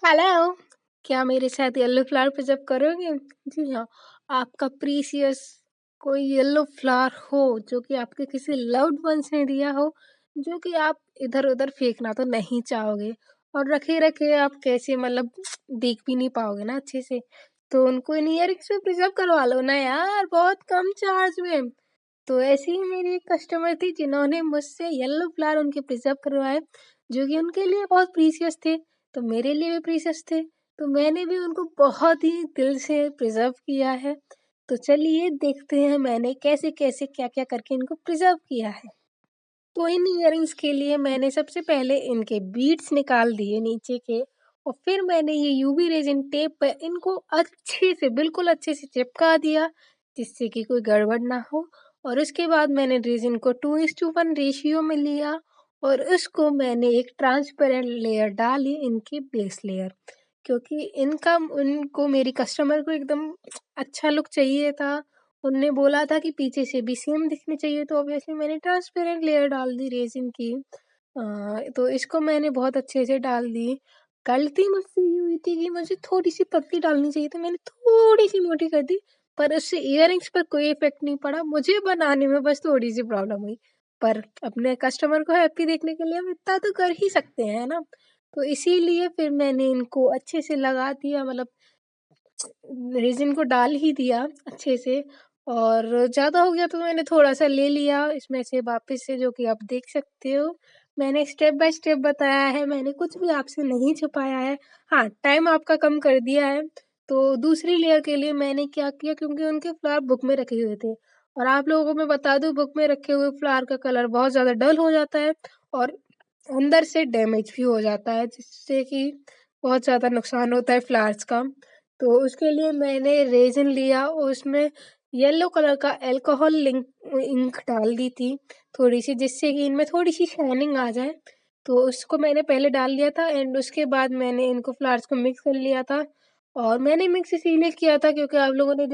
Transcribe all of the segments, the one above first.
Hello, क्या मेरे साथ येलो फ्लावर पिकअप करोगे? जी हाँ, आपका प्रीशियस कोई येलो फ्लावर हो जो कि आपके किसी लव्ड वंस ने दिया हो, जो कि आप इधर-उधर फेंकना तो नहीं चाहोगे और रखे-रखे आप कैसे मतलब देख भी नहीं पाओगे ना अच्छे से, तो उनको इन ईयरिंग्स में प्रिजर्व करवा लो ना यार, बहुत कम चार्ज में। तो ऐसे ही मेरी एक कस्टमर थी जिन्होंने मुझसे येलो फ्लावर उनके प्रिजर्व करवाए, जो कि उनके लिए बहुत प्रीशियस थे, तो मेरे लिए भी प्रीशियस थे, तो मैंने भी उनको बहुत ही दिल से प्रिजर्व किया है। तो चलिए देखते हैं मैंने कैसे-कैसे, क्या-क्या करके इनको प्रिजर्व किया है। तो इन इयररिंग्स के लिए मैंने सबसे पहले इनके बीड्स निकाल दिए नीचे के और फिर मैंने ये यूवी रेजिन टेप पे इनको अच्छे से बिल्कुल अच्छे से चिपका दिया जिससे कि कोई गड़बड़ ना हो और उसके बाद मैंने रेजिन को 2:1 रेशियो में लिया और उसको मैंने एक ट्रांसपेरेंट लेयर डाली इनकी बेस लेयर क्योंकि इनका उनको मेरी कस्टमर को एकदम अच्छा लुक चाहिए था। उनने बोला था कि पीछे से भी सेम दिखनी चाहिए तो ऑब्वियसली मैंने ट्रांसपेरेंट लेयर डाल दी रेज़िन की। तो इसको मैंने बहुत अच्छे से डाल दी। गलती मुझसे ये हुई थी कि मुझे थोड़ी-सी पतली डालनी चाहिए थी, मैंने थोड़ी-सी मोटी कर दी, पर उससे इयररिंग्स पर कोई इफ़ेक्ट नहीं पड़ा, मुझे बनाने में बस थोड़ी-सी प्रॉब्लम हुई। पर अपने कस्टमर को हैप्पी देखने के लिए हम इतना तो कर ही सकते हैं, है ना? तो इसीलिए फिर मैंने इनको अच्छे से लगा दिया मतलब रेज़िन को डाल ही दिया अच्छे से और ज़्यादा हो गया तो मैंने थोड़ा-सा ले लिया इसमें से वापस से जो कि आप देख सकते हो। मैंने स्टेप बाय स्टेप बताया है, मैंने कुछ भी आपसे नहीं छुपाया है। हाँ, टाइम आपका कम कर दिया है। तो दूसरी लेयर के लिए मैंने क्या किया क्योंकि उनके फ्लावर बुक में रखे हुए थे और आप लोगों को मैं बता दूँ बुक में रखे हुए फ्लावर का कलर बहुत ज़्यादा डल हो जाता है और अंदर से डैमेज भी हो जाता है जिससे कि बहुत ज़्यादा नुकसान होता है फ्लावर्स का। तो उसके लिए मैंने रेज़िन लिया और उसमें येलो कलर का अल्कोहल इंक डाल दी थी थोड़ी-सी जिससे कि इनमें थोड़ी-सी शाइनिंग आ जाए। तो उसको मैंने पहले डाल लिया था एंड उसके बाद मैंने इनको फ्लावर्स को मिक्स कर लिया था और मैंने मिक्स इसीलिए किया था क्योंकि आप लोगों ने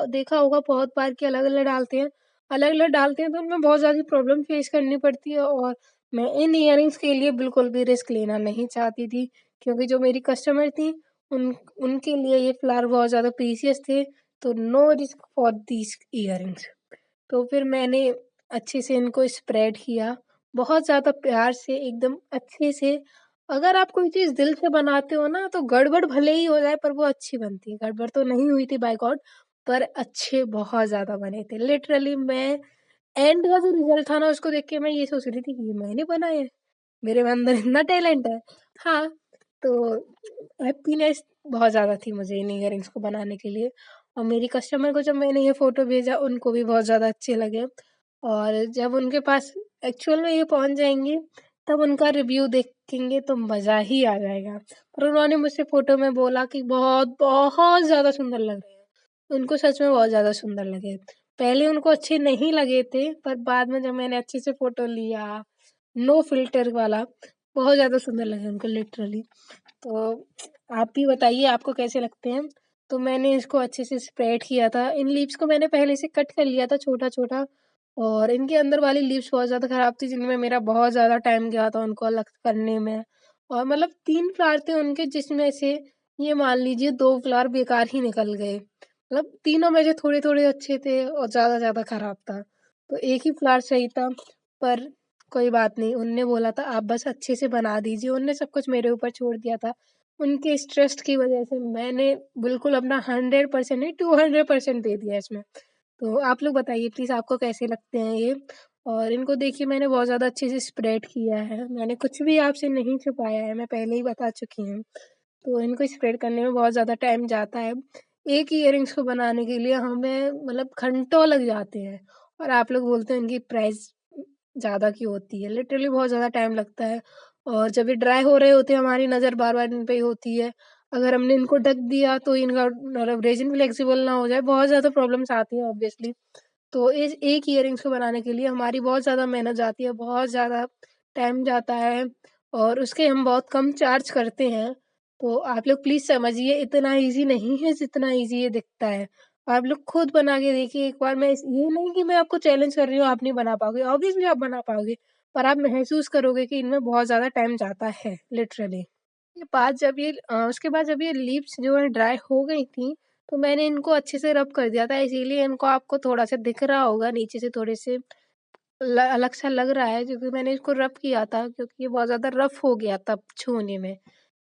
देखा होगा बहुत बार कि अलग-अलग डालते हैं। अलग-अलग डालते हैं तो उनमें बहुत ज़्यादा प्रॉब्लम फेस करनी पड़ती है और मैं इन इयररिंग्स के लिए बिल्कुल भी रिस्क लेना नहीं चाहती थी क्योंकि जो मेरी कस्टमर थी उन उनके लिए ये फ्लावर बहुत ज़्यादा प्रीशियस थे, तो no risk for these earrings. तो फिर मैंने अच्छे से इनको स्प्रेड किया, बहुत ज़्यादा प्यार से एकदम अच्छे से। अगर आप कोई चीज़ दिल से बनाते हो ना, तो गड़बड़ भले ही हो जाए पर वो अच्छी बनती है। गड़बड़ तो नहीं हुई थी बाय गॉड पर अच्छे बहुत ज़्यादा बने थे। लिटरली मैं एंड का जो रिज़ल्ट था ना उसको देख के मैं ये सोच रही थी कि ये मैंने बनाए हैं, मेरे में अंदर इतना टैलेंट है। हाँ, तो हैप्पीनेस बहुत ज़्यादा थी मुझे इन इयररिंग्स को बनाने के लिए और मेरी कस्टमर को जब मैंने ये फ़ोटो भेजा उनको भी बहुत ज़्यादा अच्छे लगे और जब उनके पास एक्चुअल में ये पहुँच जाएँगे तब उनका रिव्यू देखेंगे तो मज़ा ही आ जाएगा। और उन्होंने मुझसे फ़ोटो में बोला कि बहुत, बहुत ज़्यादा सुंदर लग रहे हैं। उनको सच में बहुत ज़्यादा सुंदर लगे। पहले उनको अच्छे नहीं लगे थे पर बाद में जब मैंने अच्छे से फ़ोटो लिया, नो फ़िल्टर वाला, बहुत ज़्यादा सुंदर लगे उनको लिटरली। तो आप भी बताइए आपको कैसे लगते हैं? तो मैंने इसको अच्छे से स्प्रेड किया था। इन लीव्स को मैंने पहले से कट कर लिया था छोटा-छोटा और इनके अंदर वाली लीव्स बहुत ज़्यादा खराब थी जिनमें मेरा बहुत ज़्यादा टाइम गया था उनको अलग करने में। और मतलब 3 फ्लावर थे उनके जिसमें से ये मान लीजिए 2 फ्लावर बेकार ही निकल गए। मतलब तीनों में से थोड़े-थोड़े अच्छे थे और ज़्यादा खराब था। तो एक ही फ्लावर सही था पर कोई बात नहीं, उनने बोला था आप बस अच्छे से बना दीजिए, उनने सब कुछ मेरे ऊपर छोड़ दिया था। उनके इस ट्रस्ट की वजह से मैंने बिल्कुल अपना 100% नहीं 200% दे दिया इसमें। तो आप लोग बताइए प्लीज़ आपको कैसे लगते हैं ये? और इनको देखिए मैंने बहुत ज़्यादा अच्छे से स्प्रेड किया है, मैंने कुछ भी आपसे नहीं छुपाया है, मैं पहले ही बता चुकी हूँ। तो इनको स्प्रेड करने में बहुत ज़्यादा टाइम जाता है। एक इयररिंग्स को बनाने के लिए हमें मतलब घंटों लग जाते हैं और आप लोग बोलते हैं इनकी प्राइस ज़्यादा की होती है, लिटरली बहुत ज़्यादा टाइम लगता है और जब ये ड्राई हो रहे होते हैं हमारी नज़र बार-बार इन पे ही होती है। अगर हमने इनको ढक दिया तो इनका मतलब रेज़िन फ्लेक्सिबल ना हो जाए, बहुत ज़्यादा प्रॉब्लम्स आती हैं ऑब्वियसली। तो इस एक इयररिंग्स को बनाने के लिए हमारी बहुत ज़्यादा मेहनत जाती है, बहुत ज़्यादा टाइम जाता है और उसके हम बहुत कम चार्ज करते हैं। तो आप लोग प्लीज़ समझिए इतना ईज़ी नहीं है जितना ईज़ी ये दिखता है। आप लोग खुद बना के देखिए एक बार मैं इस ये नहीं कि मैं आपको चैलेंज कर रही हूँ आप नहीं बना पाओगे, ऑब्वियसली आप बना पाओगे, पर आप महसूस करोगे कि इनमें बहुत ज़्यादा टाइम जाता है, लिटरली। उसके बाद जब ये लीव्स जो है ड्राई हो गई थी, तो मैंने इनको अच्छे से रब कर दिया था, इसीलिए इनको आपको थोड़ा-सा दिख रहा होगा नीचे से थोड़े से अलग सा लग रहा है, क्योंकि मैंने इसको रब किया था, क्योंकि ये बहुत ज़्यादा रफ हो गया था छूने में।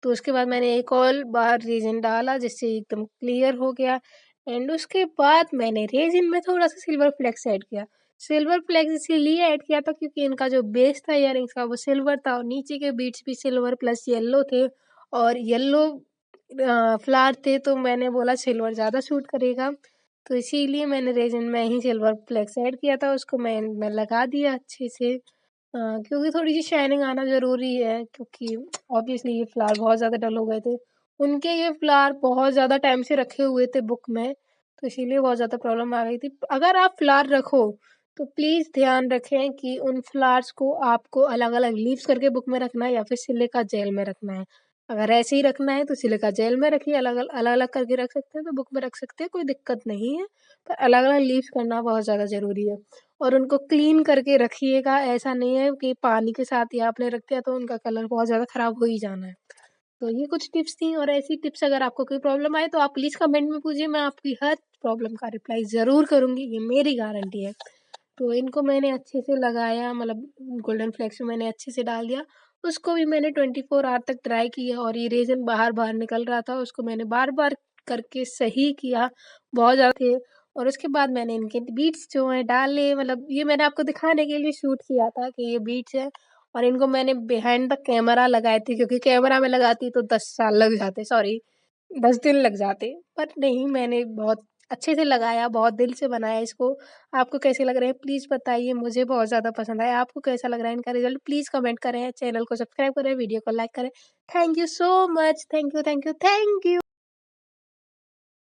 तो उसके बाद मैंने एक और बार रेज़िन डाला, जिससे एकदम क्लियर हो गया। एंड उसके बाद मैंने रेज़िन में थोड़ा-सा सिल्वर फ्लेक्स ऐड किया। सिल्वर फ्लेक्स इसीलिए ऐड किया था क्योंकि इनका जो बेस था इयररिंग्स का वो सिल्वर था और नीचे के बीट्स भी सिल्वर प्लस येलो थे और येलो फ्लावर थे, तो मैंने बोला सिल्वर ज़्यादा सूट करेगा। तो इसीलिए मैंने रेज़िन में ही सिल्वर फ्लेक्स ऐड किया था, उसको मैं लगा दिया अच्छे से, क्योंकि थोड़ी-सी शाइनिंग आना ज़रूरी है, क्योंकि ऑब्वियसली ये फ्लावर बहुत ज़्यादा डल हो गए थे। उनके ये फ्लावर बहुत ज़्यादा टाइम से रखे हुए थे बुक में, तो इसीलिए बहुत ज़्यादा प्रॉब्लम आ गई थी। अगर आप फ्लावर रखो, तो प्लीज़ ध्यान रखें कि उन फ्लावर्स को आपको अलग-अलग लीव्स करके बुक में रखना है या फिर सिलिका जेल में रखना है। अगर ऐसे ही रखना है तो सिलिका जेल में रखिए, अलग-अलग करके रख सकते हैं तो बुक में रख सकते हैं, कोई दिक्कत नहीं है। पर अलग-अलग लीव्स करना बहुत ज़्यादा ज़रूरी है और उनको क्लीन करके रखिएगा, ऐसा नहीं है कि पानी के साथ ही आपने रख दिया तो उनका कलर बहुत ज़्यादा खराब हो ही जाना है। तो ये कुछ टिप्स थी और ऐसी टिप्स अगर आपको कोई प्रॉब्लम आए तो आप प्लीज़ कमेंट में पूछिए, मैं आपकी हर प्रॉब्लम का रिप्लाई ज़रूर करूँगी, ये मेरी गारंटी है। तो इनको मैंने अच्छे से लगाया, मतलब गोल्डन फ्लेक्स में मैंने अच्छे से डाल दिया। उसको भी मैंने 24 आवर तक ड्राई किया और ये रेज़न बाहर-बाहर निकल रहा था, उसको मैंने बार-बार करके सही किया, बहुत ज़्यादा थे। और उसके बाद मैंने इनके बीट्स जो हैं डाले, मतलब ये मैंने आपको दिखाने के लिए शूट किया था कि ये बीट्स हैं और इनको मैंने बिहाइंड द कैमरा लगाए थे, क्योंकि कैमरा में लगाती तो 10 साल लग जाते, सॉरी 10 दिन लग जाते। पर नहीं, मैंने बहुत अच्छे से लगाया, बहुत दिल से बनाया इसको। आपको कैसे लग रहे हैं प्लीज़ बताइए, मुझे बहुत ज़्यादा पसंद आया। आपको कैसा लग रहा है इनका रिज़ल्ट प्लीज़ कमेंट करें, चैनल को सब्सक्राइब करें, वीडियो को लाइक करें। Thank you so much. Thank you, thank you, thank you.